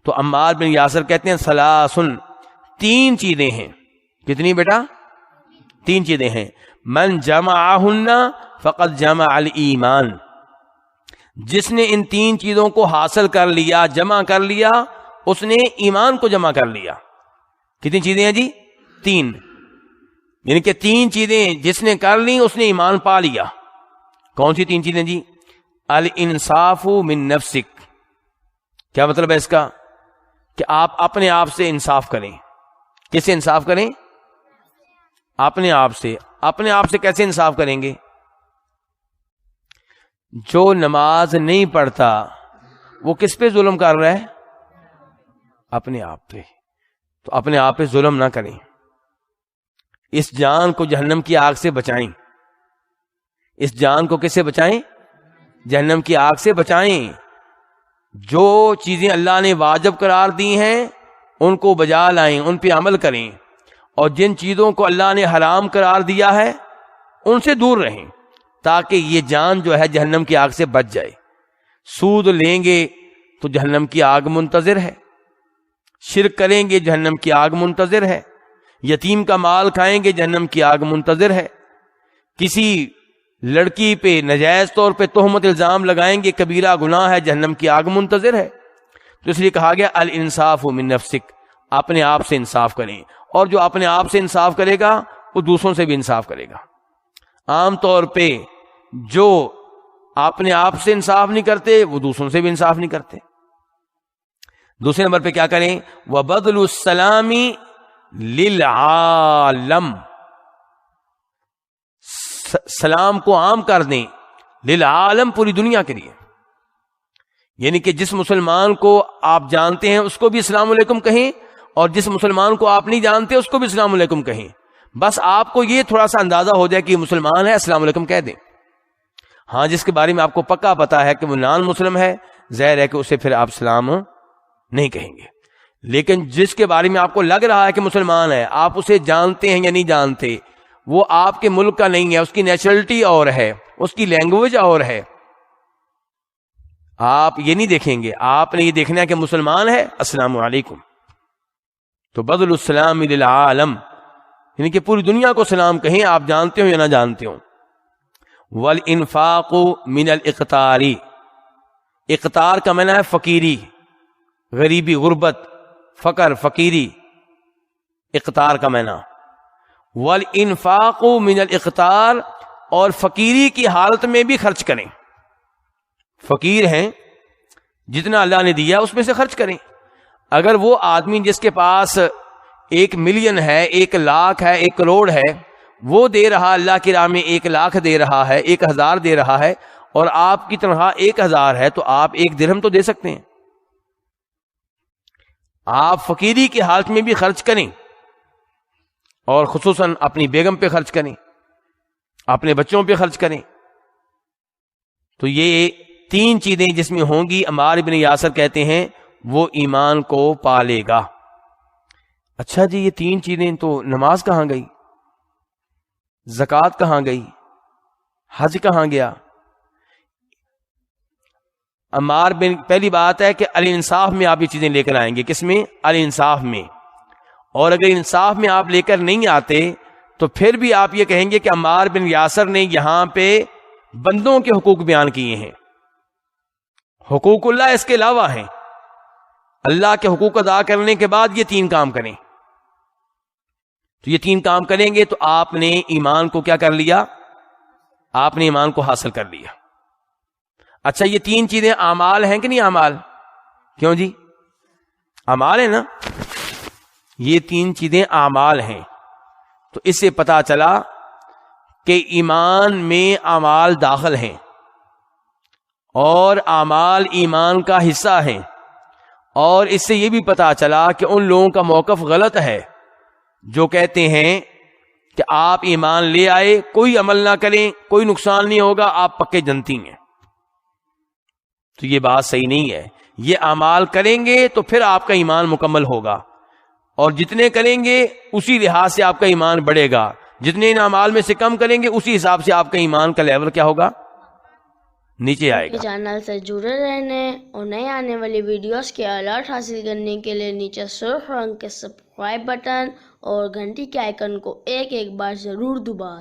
تو عمار بن یاسر کہتے ہیں ثلاثن، تین چیزیں ہیں. کتنی بیٹا؟ تین چیزیں ہیں. من جمعہن فقد جمع الایمان، جس نے ان تین چیزوں کو حاصل کر لیا، جمع کر لیا، اس نے ایمان کو جمع کر لیا. کتنی چیزیں ہیں جی؟ تین. یعنی کہ تین چیزیں جس نے کر لی اس نے ایمان پا لیا. کون سی تین چیزیں جی؟ الانصاف من نفسک. کیا مطلب ہے اس کا؟ کہ آپ اپنے آپ سے انصاف کریں. کس سے انصاف کریں؟ اپنے آپ سے. اپنے آپ سے کیسے انصاف کریں گے؟ جو نماز نہیں پڑھتا وہ کس پہ ظلم کر رہا ہے؟ اپنے آپ پہ. تو اپنے آپ پہ ظلم نہ کریں. اس جان کو جہنم کی آگ سے بچائیں. اس جان کو کس سے بچائیں؟ جہنم کی آگ سے بچائیں. جو چیزیں اللہ نے واجب قرار دی ہیں ان کو بجا لائیں، ان پہ عمل کریں، اور جن چیزوں کو اللہ نے حرام قرار دیا ہے ان سے دور رہیں، تاکہ یہ جان جو ہے جہنم کی آگ سے بچ جائے. سود لیں گے تو جہنم کی آگ منتظر ہے، شرک کریں گے جہنم کی آگ منتظر ہے، یتیم کا مال کھائیں گے جہنم کی آگ منتظر ہے، کسی لڑکی پہ ناجائز طور پہ تہمت الزام لگائیں گے کبیرہ گناہ ہے، جہنم کی آگ منتظر ہے. تو اس لیے کہا گیا الانصاف من نفسک، اپنے آپ سے انصاف کریں. اور جو اپنے آپ سے انصاف کرے گا وہ دوسروں سے بھی انصاف کرے گا. عام طور پہ جو اپنے آپ سے انصاف نہیں کرتے وہ دوسروں سے بھی انصاف نہیں کرتے. دوسرے نمبر پہ کیا کریں؟ وَبَذْلُ السَّلَامِ لِلْعَالَمِ، سلام کو عام کر دیں. للعالم، پوری دنیا کے لیے. یعنی کہ جس مسلمان کو آپ جانتے ہیں اس کو بھی السلام علیکم کہیں، اور جس مسلمان کو آپ نہیں جانتے اس کو بھی السلام علیکم کہیں. بس آپ کو یہ تھوڑا سا اندازہ ہو جائے کہ یہ مسلمان ہے، السلام علیکم کہہ دیں. ہاں جس کے بارے میں آپ کو پکا پتا ہے کہ وہ نان مسلم ہے، ظاہر ہے کہ اسے پھر آپ سلام نہیں کہیں گے. لیکن جس کے بارے میں آپ کو لگ رہا ہے کہ مسلمان ہے، آپ اسے جانتے ہیں یا نہیں جانتے، وہ آپ کے ملک کا نہیں ہے، اس کی نیشنلٹی اور ہے، اس کی لینگویج اور ہے، آپ یہ نہیں دیکھیں گے. آپ نے یہ دیکھنا ہے کہ مسلمان ہے، السلام علیکم. تو بذل السلام للعالم، یعنی کہ پوری دنیا کو سلام کہیں، آپ جانتے ہو یا نہ جانتے ہو. والانفاق من الاقتار، اقتار کا معنی ہے فقیری، غریبی، غربت، فقر، فقیری، اقتار کا معنی. والانفاق من الاقتار، اور فقیری کی حالت میں بھی خرچ کریں. فقیر ہیں، جتنا اللہ نے دیا اس میں سے خرچ کریں. اگر وہ آدمی جس کے پاس 1 ملین ہے، 1 لاکھ ہے، 1 کروڑ ہے، وہ دے رہا اللہ کی راہ میں 1 لاکھ دے رہا ہے، 1000 دے رہا ہے، اور آپ کی تنخواہ 1000 ہے، تو آپ 1 درہم تو دے سکتے ہیں. آپ فقیری کی حالت میں بھی خرچ کریں، اور خصوصاً اپنی بیگم پہ خرچ کریں، اپنے بچوں پہ خرچ کریں. تو یہ 3 چیزیں جس میں ہوں گی، عمار بن یاسر کہتے ہیں وہ ایمان کو پالے گا. اچھا جی، یہ 3 چیزیں تو نماز کہاں گئی؟ زکوٰۃ کہاں گئی؟ حج کہاں گیا؟ عمار بن، پہلی بات ہے کہ الانصاف میں آپ یہ چیزیں لے کر آئیں گے. کس میں؟ الانصاف میں. اور اگر انصاف میں آپ لے کر نہیں آتے تو پھر بھی آپ یہ کہیں گے کہ عمار بن یاسر نے یہاں پہ بندوں کے حقوق بیان کیے ہیں. حقوق اللہ اس کے علاوہ ہیں. اللہ کے حقوق ادا کرنے کے بعد یہ 3 کام کریں. تو یہ 3 کام کریں گے تو آپ نے ایمان کو کیا کر لیا؟ آپ نے ایمان کو حاصل کر لیا. اچھا، یہ 3 چیزیں اعمال ہیں کہ نہیں اعمال؟ کیوں جی؟ اعمال ہیں نا. یہ 3 چیزیں اعمال ہیں. تو اس سے پتا چلا کہ ایمان میں اعمال داخل ہیں، اور اعمال ایمان کا حصہ ہیں. اور اس سے یہ بھی پتا چلا کہ ان لوگوں کا موقف غلط ہے جو کہتے ہیں کہ آپ ایمان لے آئے، کوئی عمل نہ کریں، کوئی نقصان نہیں ہوگا، آپ پکے جنتی ہیں. تو یہ بات صحیح نہیں ہے. یہ اعمال کریں گے تو پھر آپ کا ایمان مکمل ہوگا، اور جتنے کریں گے اسی لحاظ سے آپ کا ایمان بڑھے گا. جتنے ان اعمال میں سے کم کریں گے اسی حساب سے آپ کا ایمان کا لیول کیا ہوگا؟ نیچے آئے گا۔ چینل سے جڑے رہنے اور نئے آنے والی ویڈیوز کے الرٹ حاصل کرنے کے لیے نیچے سرخ رنگ کے سبسکرائب بٹن اور گھنٹی کے آئیکن کو ایک بار ضرور دبائیں۔